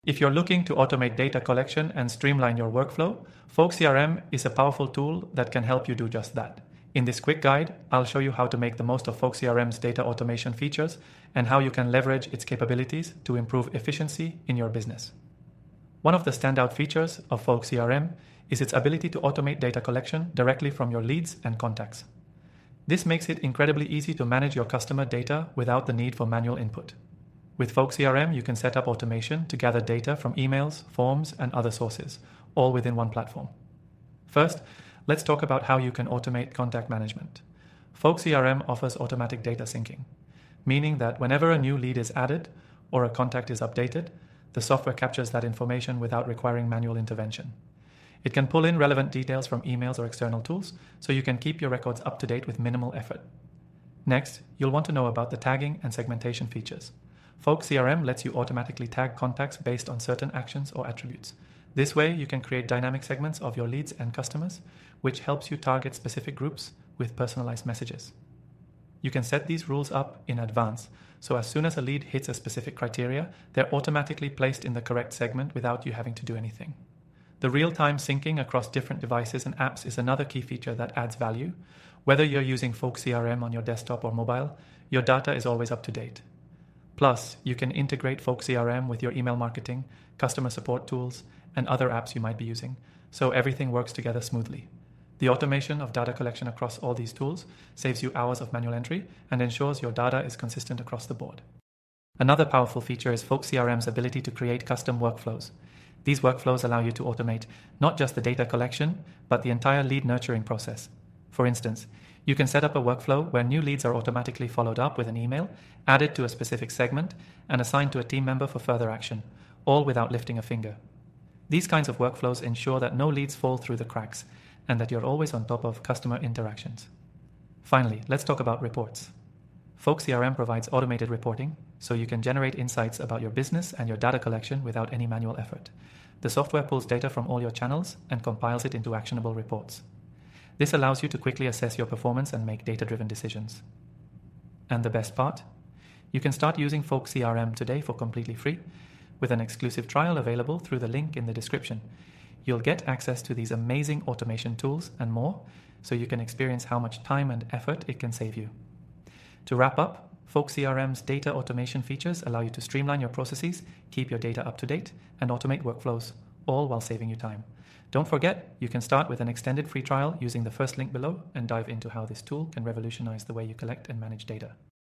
If you're looking to automate data collection and streamline your workflow, Folk CRM is a powerful tool that can help you do just that. In this quick guide, I'll show you how to make the most of Folk CRM's data automation features and how you can leverage its capabilities to improve efficiency in your business. One of the standout features of Folk CRM is its ability to automate data collection directly from your leads and contacts. This makes it incredibly easy to manage your customer data without the need for manual input. With Folk CRM, you can set up automation to gather data from emails, forms, and other sources, all within one platform. First, let's talk about how you can automate contact management. Folk CRM offers automatic data syncing, meaning that whenever a new lead is added or a contact is updated, the software captures that information without requiring manual intervention. It can pull in relevant details from emails or external tools, so you can keep your records up to date with minimal effort. Next, you'll want to know about the tagging and segmentation features. Folk CRM lets you automatically tag contacts based on certain actions or attributes. This way, you can create dynamic segments of your leads and customers, which helps you target specific groups with personalized messages. You can set these rules up in advance, so as soon as a lead hits a specific criteria, they're automatically placed in the correct segment without you having to do anything. The real-time syncing across different devices and apps is another key feature that adds value. Whether you're using Folk CRM on your desktop or mobile, your data is always up to date. Plus, you can integrate Folk CRM with your email marketing, customer support tools, and other apps you might be using, so everything works together smoothly. The automation of data collection across all these tools saves you hours of manual entry and ensures your data is consistent across the board. Another powerful feature is Folk CRM's ability to create custom workflows. These workflows allow you to automate not just the data collection, but the entire lead nurturing process. For instance, you can set up a workflow where new leads are automatically followed up with an email, added to a specific segment, and assigned to a team member for further action, all without lifting a finger. These kinds of workflows ensure that no leads fall through the cracks and that you're always on top of customer interactions. Finally, let's talk about reports. Folk CRM provides automated reporting, so you can generate insights about your business and your data collection without any manual effort. The software pulls data from all your channels and compiles it into actionable reports. This allows you to quickly assess your performance and make data-driven decisions. And the best part? You can start using Folk CRM today for completely free, with an exclusive trial available through the link in the description. You'll get access to these amazing automation tools and more, so you can experience how much time and effort it can save you. To wrap up, Folk CRM's data automation features allow you to streamline your processes, keep your data up to date, and automate workflows, all while saving you time. Don't forget, you can start with an extended free trial using the first link below and dive into how this tool can revolutionize the way you collect and manage data.